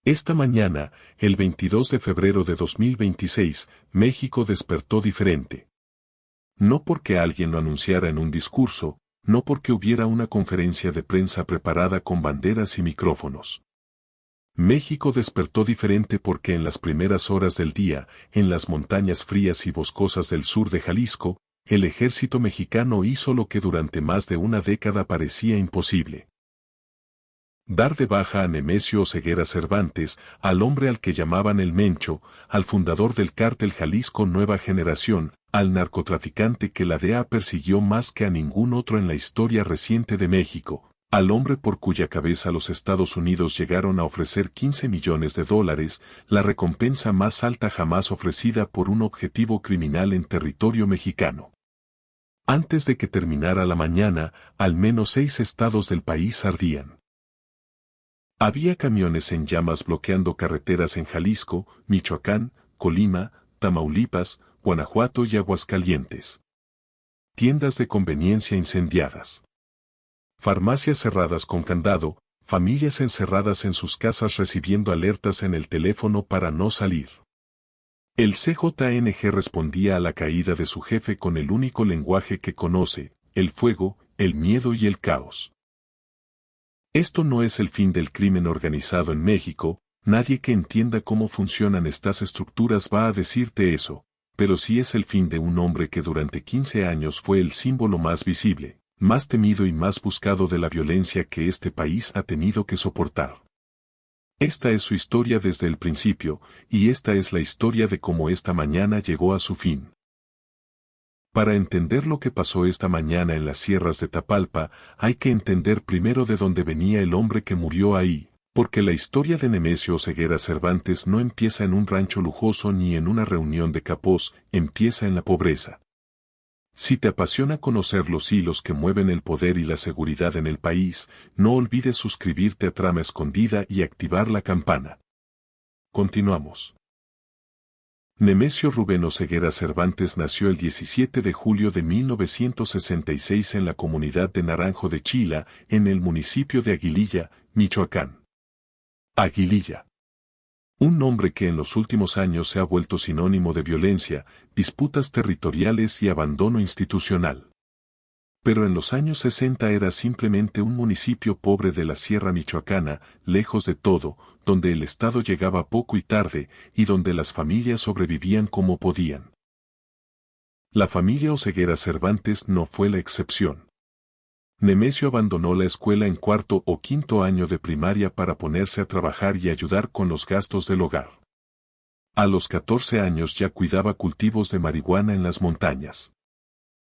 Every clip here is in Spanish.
Esta mañana, el 22 de febrero de 2026, México despertó diferente. No porque alguien lo anunciara en un discurso, no porque hubiera una conferencia de prensa preparada con banderas y micrófonos. México despertó diferente porque en las primeras horas del día, en las montañas frías y boscosas del sur de Jalisco, el ejército mexicano hizo lo que durante más de una década parecía imposible. Dar de baja a Nemesio Oseguera Cervantes, al hombre al que llamaban el Mencho, al fundador del cártel Jalisco Nueva Generación, al narcotraficante que la DEA persiguió más que a ningún otro en la historia reciente de México, al hombre por cuya cabeza los Estados Unidos llegaron a ofrecer $15 millones, la recompensa más alta jamás ofrecida por un objetivo criminal en territorio mexicano. Antes de que terminara la mañana, al menos 6 estados del país ardían. Había camiones en llamas bloqueando carreteras en Jalisco, Michoacán, Colima, Tamaulipas, Guanajuato y Aguascalientes. Tiendas de conveniencia incendiadas. Farmacias cerradas con candado, familias encerradas en sus casas recibiendo alertas en el teléfono para no salir. El CJNG respondía a la caída de su jefe con el único lenguaje que conoce, el fuego, el miedo y el caos. Esto no es el fin del crimen organizado en México, nadie que entienda cómo funcionan estas estructuras va a decirte eso, pero sí es el fin de un hombre que durante 15 años fue el símbolo más visible, más temido y más buscado de la violencia que este país ha tenido que soportar. Esta es su historia desde el principio, y esta es la historia de cómo esta mañana llegó a su fin. Para entender lo que pasó esta mañana en las sierras de Tapalpa, hay que entender primero de dónde venía el hombre que murió ahí, porque la historia de Nemesio Oseguera Cervantes no empieza en un rancho lujoso ni en una reunión de capós, empieza en la pobreza. Si te apasiona conocer los hilos que mueven el poder y la seguridad en el país, no olvides suscribirte a Trama Escondida y activar la campana. Continuamos. Nemesio Rubén Oseguera Cervantes nació el 17 de julio de 1966 en la comunidad de Naranjo de Chila, en el municipio de Aguililla, Michoacán. Aguililla. Un nombre que en los últimos años se ha vuelto sinónimo de violencia, disputas territoriales y abandono institucional. Pero en los años 60 era simplemente un municipio pobre de la Sierra Michoacana, lejos de todo, donde el Estado llegaba poco y tarde, y donde las familias sobrevivían como podían. La familia Oseguera Cervantes no fue la excepción. Nemesio abandonó la escuela en cuarto o quinto año de primaria para ponerse a trabajar y ayudar con los gastos del hogar. A los 14 años ya cuidaba cultivos de marihuana en las montañas.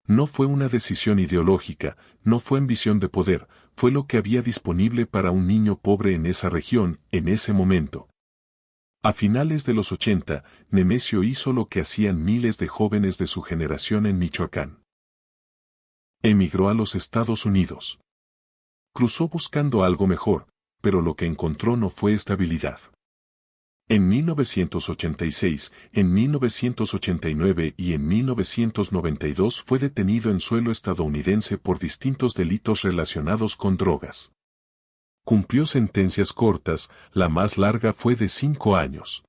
No fue una decisión ideológica, no fue ambición de poder, fue lo que había disponible para un niño pobre en esa región, en ese momento. A finales de los 80, Nemesio hizo lo que hacían miles de jóvenes de su generación en Michoacán. Emigró a los Estados Unidos. Cruzó buscando algo mejor, pero lo que encontró no fue estabilidad. En 1986, en 1989 y en 1992 fue detenido en suelo estadounidense por distintos delitos relacionados con drogas. Cumplió sentencias cortas, la más larga fue de 5 años.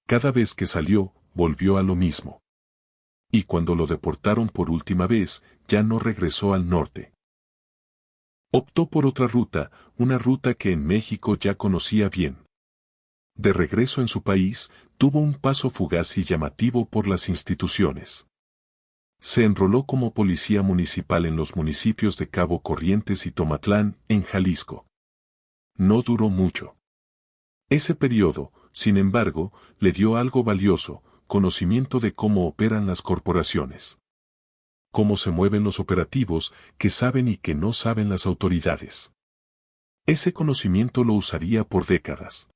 Cada vez que salió, volvió a lo mismo. Y cuando lo deportaron por última vez, ya no regresó al norte. Optó por otra ruta, una ruta que en México ya conocía bien. De regreso en su país, tuvo un paso fugaz y llamativo por las instituciones. Se enroló como policía municipal en los municipios de Cabo Corrientes y Tomatlán, en Jalisco. No duró mucho. Ese periodo, sin embargo, le dio algo valioso, conocimiento de cómo operan las corporaciones. Cómo se mueven los operativos, que saben y que no saben las autoridades. Ese conocimiento lo usaría por décadas.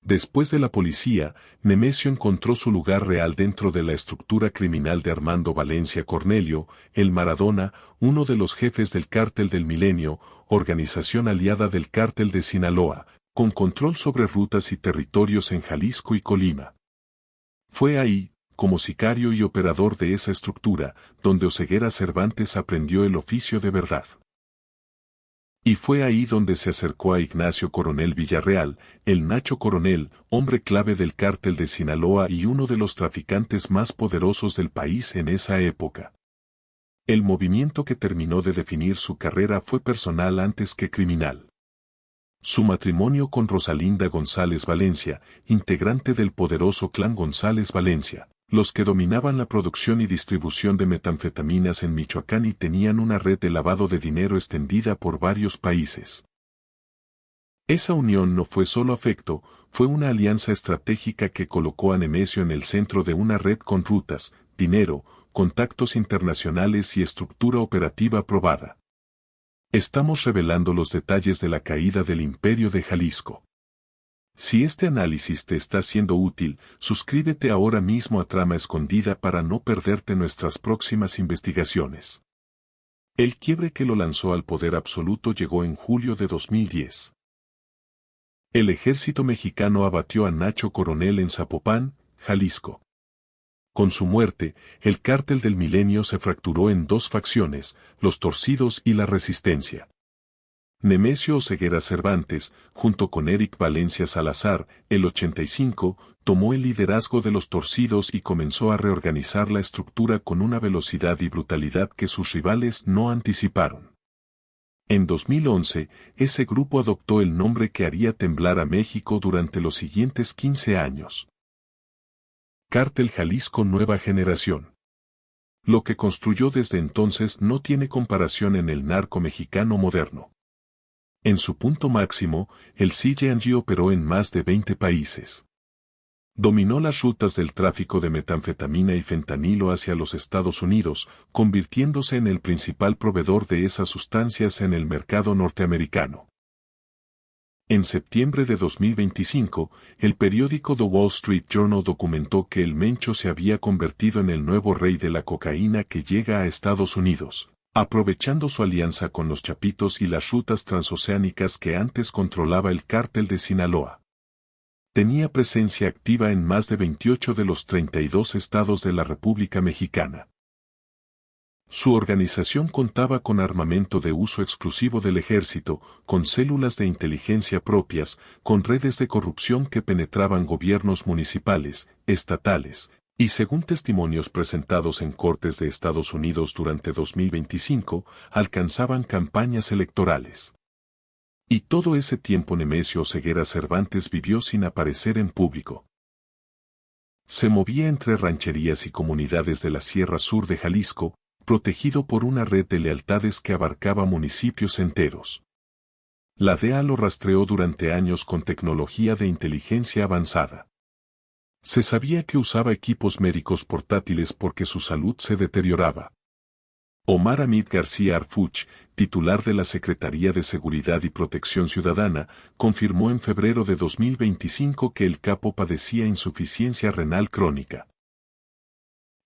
Después de la policía, Nemesio encontró su lugar real dentro de la estructura criminal de Armando Valencia Cornelio, el Maradona, uno de los jefes del Cártel del Milenio, organización aliada del Cártel de Sinaloa, con control sobre rutas y territorios en Jalisco y Colima. Fue ahí, como sicario y operador de esa estructura, donde Oseguera Cervantes aprendió el oficio de verdad. Y fue ahí donde se acercó a Ignacio Coronel Villarreal, el Nacho Coronel, hombre clave del cártel de Sinaloa y uno de los traficantes más poderosos del país en esa época. El movimiento que terminó de definir su carrera fue personal antes que criminal. Su matrimonio con Rosalinda González Valencia, integrante del poderoso clan González Valencia, los que dominaban la producción y distribución de metanfetaminas en Michoacán y tenían una red de lavado de dinero extendida por varios países. Esa unión no fue solo afecto, fue una alianza estratégica que colocó a Nemesio en el centro de una red con rutas, dinero, contactos internacionales y estructura operativa probada. Estamos revelando los detalles de la caída del Imperio de Jalisco. Si este análisis te está siendo útil, suscríbete ahora mismo a Trama Escondida para no perderte nuestras próximas investigaciones. El quiebre que lo lanzó al poder absoluto llegó en julio de 2010. El ejército mexicano abatió a Nacho Coronel en Zapopan, Jalisco. Con su muerte, el cártel del Milenio se fracturó en dos facciones, los torcidos y la resistencia. Nemesio Oseguera Cervantes, junto con Eric Valencia Salazar, el 85, tomó el liderazgo de los torcidos y comenzó a reorganizar la estructura con una velocidad y brutalidad que sus rivales no anticiparon. En 2011, ese grupo adoptó el nombre que haría temblar a México durante los siguientes 15 años. Cártel Jalisco Nueva Generación. Lo que construyó desde entonces no tiene comparación en el narco mexicano moderno. En su punto máximo, el CJNG operó en más de 20 países. Dominó las rutas del tráfico de metanfetamina y fentanilo hacia los Estados Unidos, convirtiéndose en el principal proveedor de esas sustancias en el mercado norteamericano. En septiembre de 2025, el periódico The Wall Street Journal documentó que el Mencho se había convertido en el nuevo rey de la cocaína que llega a Estados Unidos, aprovechando su alianza con los Chapitos y las rutas transoceánicas que antes controlaba el cártel de Sinaloa. Tenía presencia activa en más de 28 de los 32 estados de la República Mexicana. Su organización contaba con armamento de uso exclusivo del ejército, con células de inteligencia propias, con redes de corrupción que penetraban gobiernos municipales, estatales, y según testimonios presentados en cortes de Estados Unidos durante 2025, alcanzaban campañas electorales. Y todo ese tiempo Nemesio Oseguera Cervantes vivió sin aparecer en público. Se movía entre rancherías y comunidades de la Sierra Sur de Jalisco, protegido por una red de lealtades que abarcaba municipios enteros. La DEA lo rastreó durante años con tecnología de inteligencia avanzada. Se sabía que usaba equipos médicos portátiles porque su salud se deterioraba. Omar Hamid García Arfuch, titular de la Secretaría de Seguridad y Protección Ciudadana, confirmó en febrero de 2025 que el capo padecía insuficiencia renal crónica.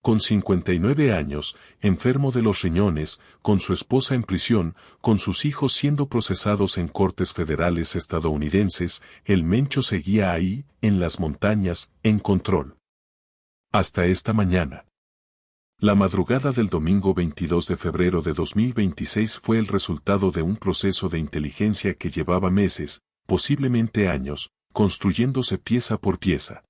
Con 59 años, enfermo de los riñones, con su esposa en prisión, con sus hijos siendo procesados en cortes federales estadounidenses, el Mencho seguía ahí, en las montañas, en control. Hasta esta mañana. La madrugada del domingo 22 de febrero de 2026 fue el resultado de un proceso de inteligencia que llevaba meses, posiblemente años, construyéndose pieza por pieza.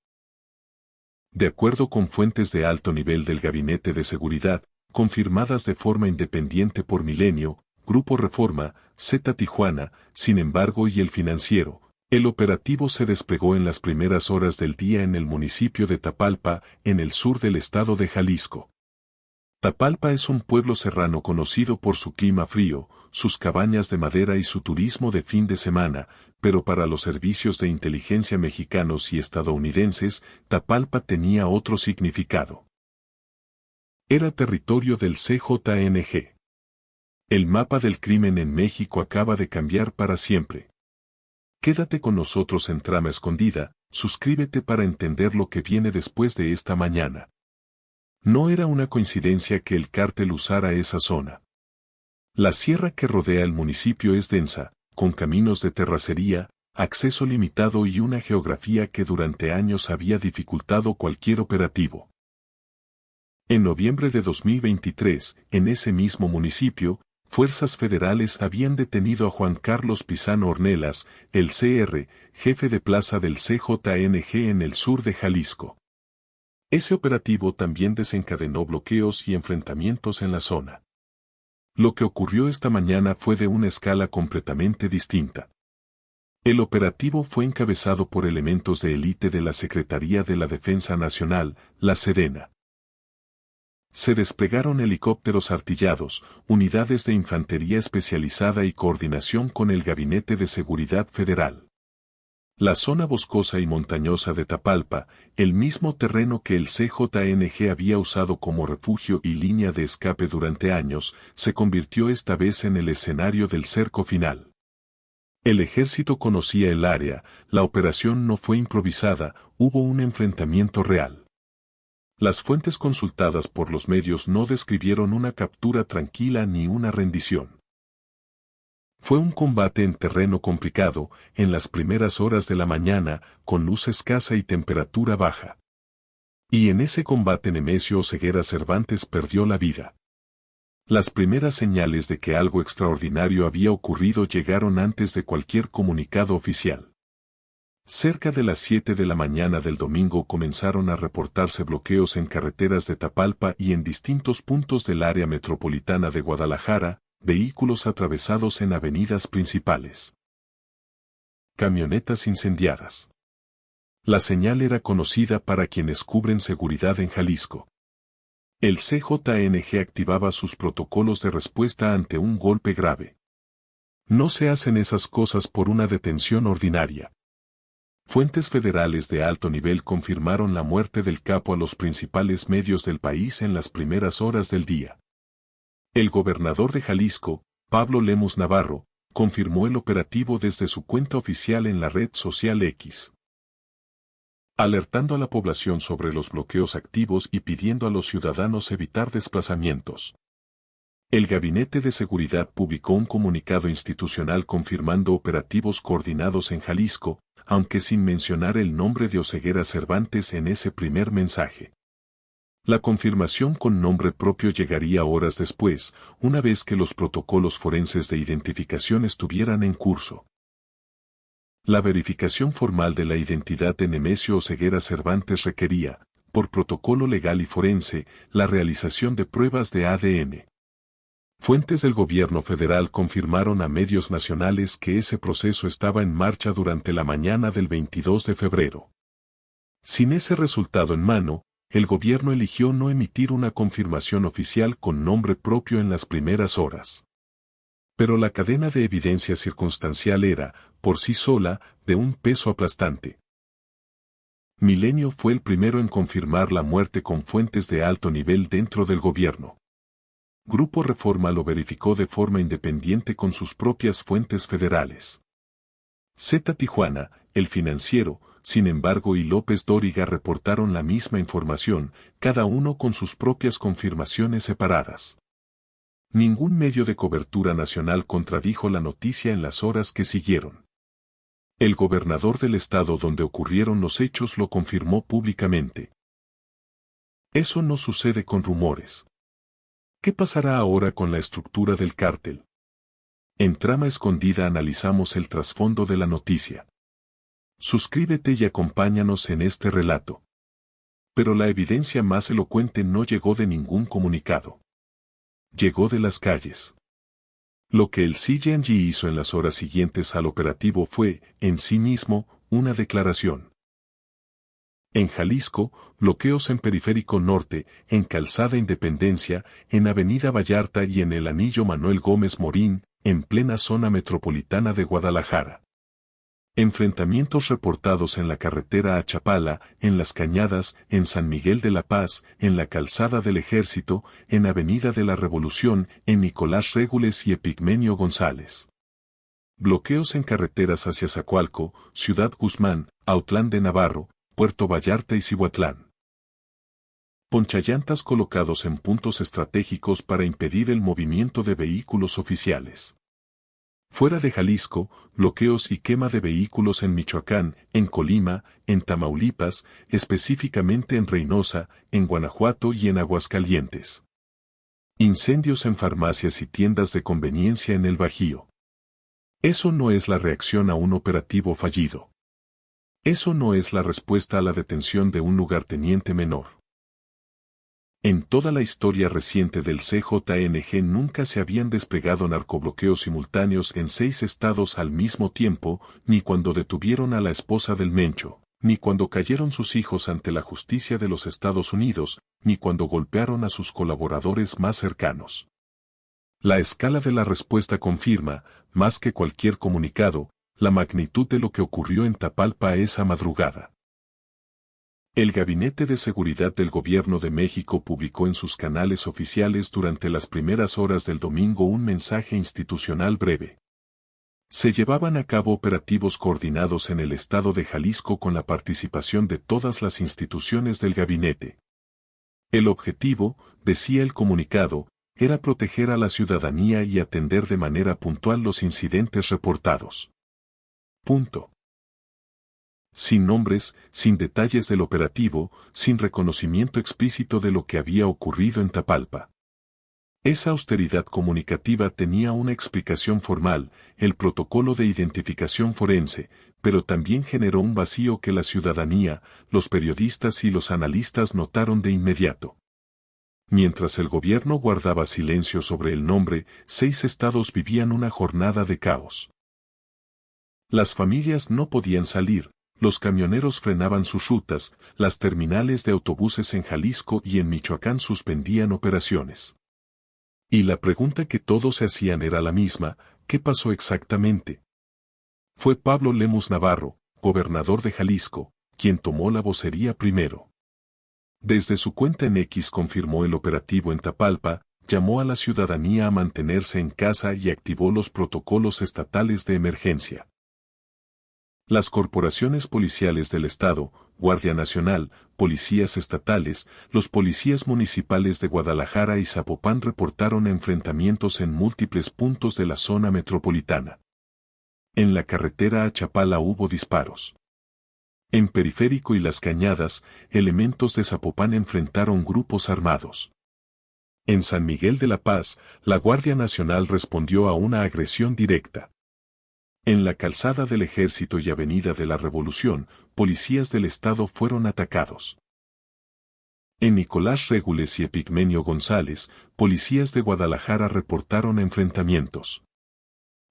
De acuerdo con fuentes de alto nivel del Gabinete de Seguridad, confirmadas de forma independiente por Milenio, Grupo Reforma, Z Tijuana, Sin embargo y El Financiero, el operativo se desplegó en las primeras horas del día en el municipio de Tapalpa, en el sur del estado de Jalisco. Tapalpa es un pueblo serrano conocido por su clima frío, sus cabañas de madera y su turismo de fin de semana, pero para los servicios de inteligencia mexicanos y estadounidenses, Tapalpa tenía otro significado. Era territorio del CJNG. El mapa del crimen en México acaba de cambiar para siempre. Quédate con nosotros en Trama Escondida, suscríbete para entender lo que viene después de esta mañana. No era una coincidencia que el cártel usara esa zona. La sierra que rodea el municipio es densa, con caminos de terracería, acceso limitado y una geografía que durante años había dificultado cualquier operativo. En noviembre de 2023, en ese mismo municipio, fuerzas federales habían detenido a Juan Carlos Pizano Ornelas, el CR, jefe de plaza del CJNG en el sur de Jalisco. Ese operativo también desencadenó bloqueos y enfrentamientos en la zona. Lo que ocurrió esta mañana fue de una escala completamente distinta. El operativo fue encabezado por elementos de élite de la Secretaría de la Defensa Nacional, la Sedena. Se desplegaron helicópteros artillados, unidades de infantería especializada y coordinación con el Gabinete de Seguridad Federal. La zona boscosa y montañosa de Tapalpa, el mismo terreno que el CJNG había usado como refugio y línea de escape durante años, se convirtió esta vez en el escenario del cerco final. El ejército conocía el área, la operación no fue improvisada, hubo un enfrentamiento real. Las fuentes consultadas por los medios no describieron una captura tranquila ni una rendición. Fue un combate en terreno complicado, en las primeras horas de la mañana, con luz escasa y temperatura baja. Y en ese combate Nemesio Oseguera Cervantes perdió la vida. Las primeras señales de que algo extraordinario había ocurrido llegaron antes de cualquier comunicado oficial. Cerca de las 7 de la mañana del domingo comenzaron a reportarse bloqueos en carreteras de Tapalpa y en distintos puntos del área metropolitana de Guadalajara, vehículos atravesados en avenidas principales. Camionetas incendiadas. La señal era conocida para quienes cubren seguridad en Jalisco. El CJNG activaba sus protocolos de respuesta ante un golpe grave. No se hacen esas cosas por una detención ordinaria. Fuentes federales de alto nivel confirmaron la muerte del capo a los principales medios del país en las primeras horas del día. El gobernador de Jalisco, Pablo Lemus Navarro, confirmó el operativo desde su cuenta oficial en la red social X, alertando a la población sobre los bloqueos activos y pidiendo a los ciudadanos evitar desplazamientos. El Gabinete de Seguridad publicó un comunicado institucional confirmando operativos coordinados en Jalisco, aunque sin mencionar el nombre de Oseguera Cervantes en ese primer mensaje. La confirmación con nombre propio llegaría horas después, una vez que los protocolos forenses de identificación estuvieran en curso. La verificación formal de la identidad de Nemesio Oseguera Cervantes requería, por protocolo legal y forense, la realización de pruebas de ADN. Fuentes del gobierno federal confirmaron a medios nacionales que ese proceso estaba en marcha durante la mañana del 22 de febrero. Sin ese resultado en mano, el gobierno eligió no emitir una confirmación oficial con nombre propio en las primeras horas. Pero la cadena de evidencia circunstancial era, por sí sola, de un peso aplastante. Milenio fue el primero en confirmar la muerte con fuentes de alto nivel dentro del gobierno. Grupo Reforma lo verificó de forma independiente con sus propias fuentes federales. Z Tijuana, El Financiero, sin embargo, y López Dóriga reportaron la misma información, cada uno con sus propias confirmaciones separadas. Ningún medio de cobertura nacional contradijo la noticia en las horas que siguieron. El gobernador del estado donde ocurrieron los hechos lo confirmó públicamente. Eso no sucede con rumores. ¿Qué pasará ahora con la estructura del cártel? En Trama Escondida analizamos el trasfondo de la noticia. Suscríbete y acompáñanos en este relato. Pero la evidencia más elocuente no llegó de ningún comunicado. Llegó de las calles. Lo que el CJNG hizo en las horas siguientes al operativo fue, en sí mismo, una declaración. En Jalisco, bloqueos en Periférico Norte, en Calzada Independencia, en Avenida Vallarta y en el Anillo Manuel Gómez Morín, en plena zona metropolitana de Guadalajara. Enfrentamientos reportados en la carretera a Chapala, en Las Cañadas, en San Miguel de la Paz, en la Calzada del Ejército, en Avenida de la Revolución, en Nicolás Régules y Epigmenio González. Bloqueos en carreteras hacia Zacualco, Ciudad Guzmán, Autlán de Navarro, Puerto Vallarta y Cihuatlán. Ponchallantas colocados en puntos estratégicos para impedir el movimiento de vehículos oficiales. Fuera de Jalisco, bloqueos y quema de vehículos en Michoacán, en Colima, en Tamaulipas, específicamente en Reynosa, en Guanajuato y en Aguascalientes. Incendios en farmacias y tiendas de conveniencia en el Bajío. Eso no es la reacción a un operativo fallido. Eso no es la respuesta a la detención de un lugarteniente menor. En toda la historia reciente del CJNG nunca se habían desplegado narcobloqueos simultáneos en 6 estados al mismo tiempo, ni cuando detuvieron a la esposa del Mencho, ni cuando cayeron sus hijos ante la justicia de los Estados Unidos, ni cuando golpearon a sus colaboradores más cercanos. La escala de la respuesta confirma, más que cualquier comunicado, la magnitud de lo que ocurrió en Tapalpa esa madrugada. El Gabinete de Seguridad del Gobierno de México publicó en sus canales oficiales durante las primeras horas del domingo un mensaje institucional breve. Se llevaban a cabo operativos coordinados en el estado de Jalisco con la participación de todas las instituciones del gabinete. El objetivo, decía el comunicado, era proteger a la ciudadanía y atender de manera puntual los incidentes reportados. Punto. Sin nombres, sin detalles del operativo, sin reconocimiento explícito de lo que había ocurrido en Tapalpa. Esa austeridad comunicativa tenía una explicación formal, el protocolo de identificación forense, pero también generó un vacío que la ciudadanía, los periodistas y los analistas notaron de inmediato. Mientras el gobierno guardaba silencio sobre el nombre, 6 estados vivían una jornada de caos. Las familias no podían salir. Los camioneros frenaban sus rutas, las terminales de autobuses en Jalisco y en Michoacán suspendían operaciones. Y la pregunta que todos se hacían era la misma: ¿qué pasó exactamente? Fue Pablo Lemus Navarro, gobernador de Jalisco, quien tomó la vocería primero. Desde su cuenta en X confirmó el operativo en Tapalpa, llamó a la ciudadanía a mantenerse en casa y activó los protocolos estatales de emergencia. Las corporaciones policiales del Estado, Guardia Nacional, policías estatales, los policías municipales de Guadalajara y Zapopan reportaron enfrentamientos en múltiples puntos de la zona metropolitana. En la carretera a Chapala hubo disparos. En Periférico y Las Cañadas, elementos de Zapopan enfrentaron grupos armados. En San Miguel de la Paz, la Guardia Nacional respondió a una agresión directa. En la calzada del Ejército y Avenida de la Revolución, policías del Estado fueron atacados. En Nicolás Regules y Epigmenio González, policías de Guadalajara reportaron enfrentamientos.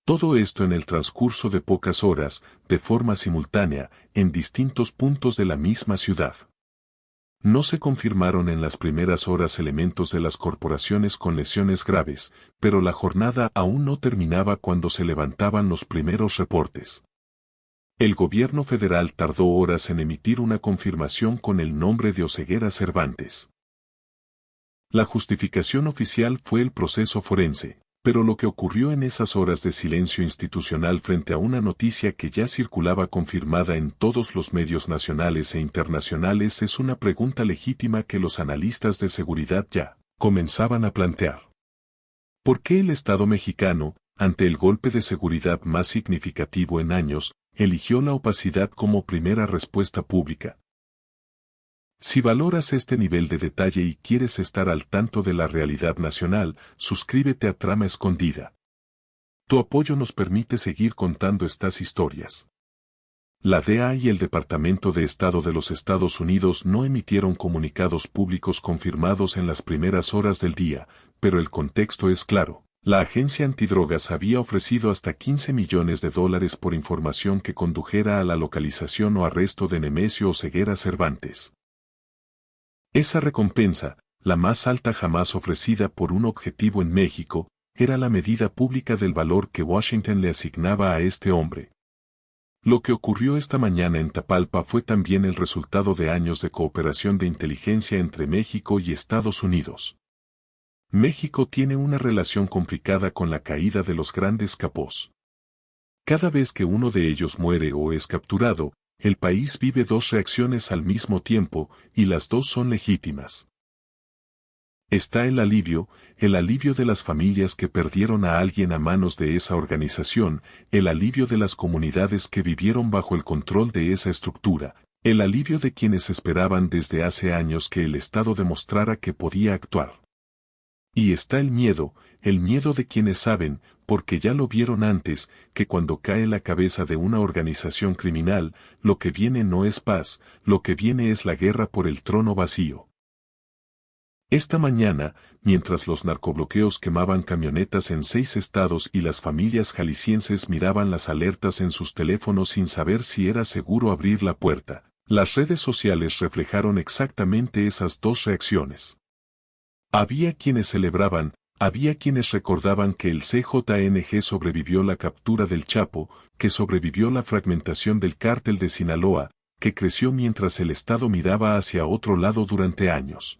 Todo esto en el transcurso de pocas horas, de forma simultánea, en distintos puntos de la misma ciudad. No se confirmaron en las primeras horas elementos de las corporaciones con lesiones graves, pero la jornada aún no terminaba cuando se levantaban los primeros reportes. El gobierno federal tardó horas en emitir una confirmación con el nombre de Oseguera Cervantes. La justificación oficial fue el proceso forense, pero lo que ocurrió en esas horas de silencio institucional frente a una noticia que ya circulaba confirmada en todos los medios nacionales e internacionales es una pregunta legítima que los analistas de seguridad ya comenzaban a plantear. ¿Por qué el Estado mexicano, ante el golpe de seguridad más significativo en años, eligió la opacidad como primera respuesta pública? Si valoras este nivel de detalle y quieres estar al tanto de la realidad nacional, suscríbete a Trama Escondida. Tu apoyo nos permite seguir contando estas historias. La DEA y el Departamento de Estado de los Estados Unidos no emitieron comunicados públicos confirmados en las primeras horas del día, pero el contexto es claro. La agencia antidrogas había ofrecido hasta $15 millones por información que condujera a la localización o arresto de Nemesio Oseguera Cervantes. Esa recompensa, la más alta jamás ofrecida por un objetivo en México, era la medida pública del valor que Washington le asignaba a este hombre. Lo que ocurrió esta mañana en Tapalpa fue también el resultado de años de cooperación de inteligencia entre México y Estados Unidos. México tiene una relación complicada con la caída de los grandes capós. Cada vez que uno de ellos muere o es capturado, el país vive 2 reacciones al mismo tiempo, y las 2 son legítimas. Está el alivio de las familias que perdieron a alguien a manos de esa organización, el alivio de las comunidades que vivieron bajo el control de esa estructura, el alivio de quienes esperaban desde hace años que el Estado demostrara que podía actuar. Y está el miedo de quienes saben, porque ya lo vieron antes, que cuando cae la cabeza de una organización criminal, lo que viene no es paz, lo que viene es la guerra por el trono vacío. Esta mañana, mientras los narcobloqueos quemaban camionetas en 6 estados y las familias jaliscienses miraban las alertas en sus teléfonos sin saber si era seguro abrir la puerta, las redes sociales reflejaron exactamente esas dos reacciones. Había quienes celebraban, había quienes recordaban que el CJNG sobrevivió la captura del Chapo, que sobrevivió la fragmentación del cártel de Sinaloa, que creció mientras el Estado miraba hacia otro lado durante años.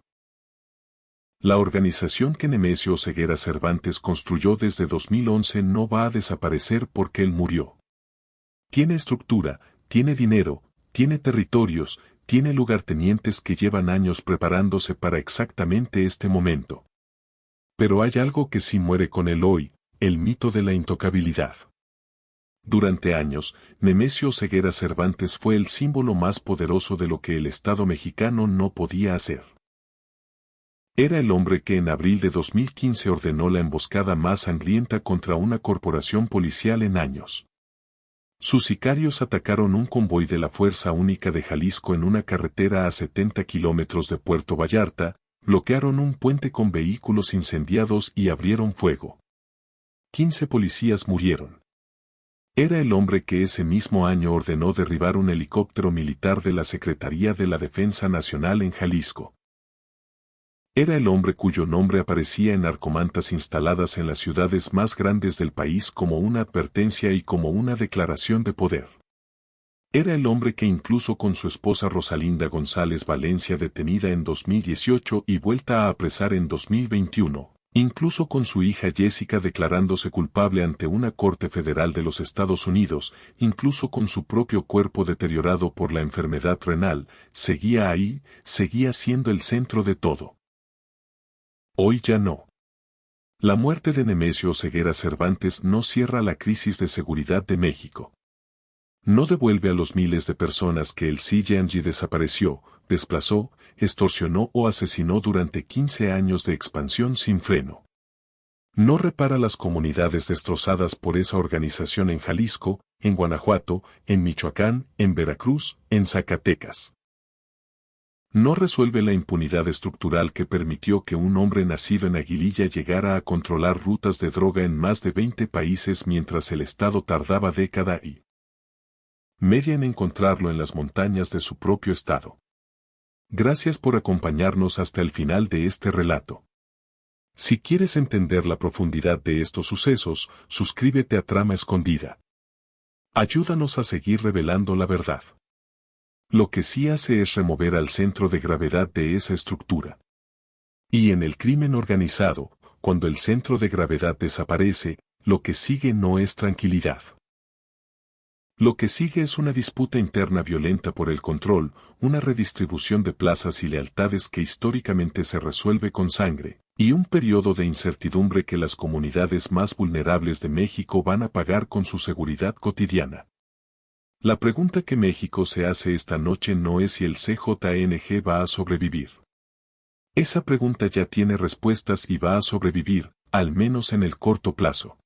La organización que Nemesio Oseguera Cervantes construyó desde 2011 no va a desaparecer porque él murió. Tiene estructura, tiene dinero, tiene territorios, tiene lugartenientes que llevan años preparándose para exactamente este momento. Pero hay algo que sí muere con él hoy, el mito de la intocabilidad. Durante años, Nemesio Oseguera Cervantes fue el símbolo más poderoso de lo que el Estado mexicano no podía hacer. Era el hombre que en abril de 2015 ordenó la emboscada más sangrienta contra una corporación policial en años. Sus sicarios atacaron un convoy de la Fuerza Única de Jalisco en una carretera a 70 kilómetros de Puerto Vallarta, bloquearon un puente con vehículos incendiados y abrieron fuego. 15 policías murieron. Era el hombre que ese mismo año ordenó derribar un helicóptero militar de la Secretaría de la Defensa Nacional en Jalisco. Era el hombre cuyo nombre aparecía en narcomantas instaladas en las ciudades más grandes del país como una advertencia y como una declaración de poder. Era el hombre que incluso con su esposa Rosalinda González Valencia detenida en 2018 y vuelta a apresar en 2021, incluso con su hija Jessica declarándose culpable ante una corte federal de los Estados Unidos, incluso con su propio cuerpo deteriorado por la enfermedad renal, seguía ahí, seguía siendo el centro de todo. Hoy ya no. La muerte de Nemesio Oseguera Cervantes no cierra la crisis de seguridad de México. No devuelve a los miles de personas que el CIANG desapareció, desplazó, extorsionó o asesinó durante 15 años de expansión sin freno. No repara las comunidades destrozadas por esa organización en Jalisco, en Guanajuato, en Michoacán, en Veracruz, en Zacatecas. No resuelve la impunidad estructural que permitió que un hombre nacido en Aguililla llegara a controlar rutas de droga en más de 20 países mientras el Estado tardaba década y media en encontrarlo en las montañas de su propio estado. Gracias por acompañarnos hasta el final de este relato. Si quieres entender la profundidad de estos sucesos, suscríbete a Trama Escondida. Ayúdanos a seguir revelando la verdad. Lo que sí hace es remover al centro de gravedad de esa estructura. Y en el crimen organizado, cuando el centro de gravedad desaparece, lo que sigue no es tranquilidad. Lo que sigue es una disputa interna violenta por el control, una redistribución de plazas y lealtades que históricamente se resuelve con sangre, y un periodo de incertidumbre que las comunidades más vulnerables de México van a pagar con su seguridad cotidiana. La pregunta que México se hace esta noche no es si el CJNG va a sobrevivir. Esa pregunta ya tiene respuestas y va a sobrevivir, al menos en el corto plazo.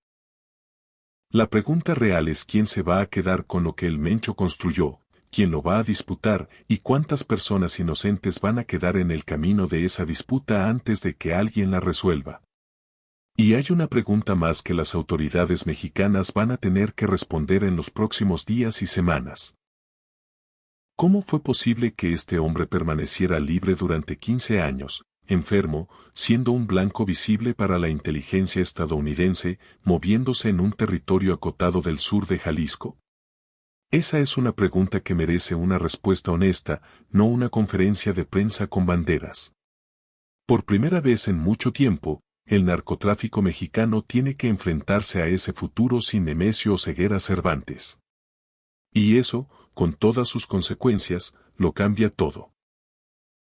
La pregunta real es quién se va a quedar con lo que el Mencho construyó, quién lo va a disputar y cuántas personas inocentes van a quedar en el camino de esa disputa antes de que alguien la resuelva. Y hay una pregunta más que las autoridades mexicanas van a tener que responder en los próximos días y semanas. ¿Cómo fue posible que este hombre permaneciera libre durante 15 años, enfermo, siendo un blanco visible para la inteligencia estadounidense, moviéndose en un territorio acotado del sur de Jalisco? Esa es una pregunta que merece una respuesta honesta, no una conferencia de prensa con banderas. Por primera vez en mucho tiempo, el narcotráfico mexicano tiene que enfrentarse a ese futuro sin Nemesio Oseguera Cervantes. Y eso, con todas sus consecuencias, lo cambia todo.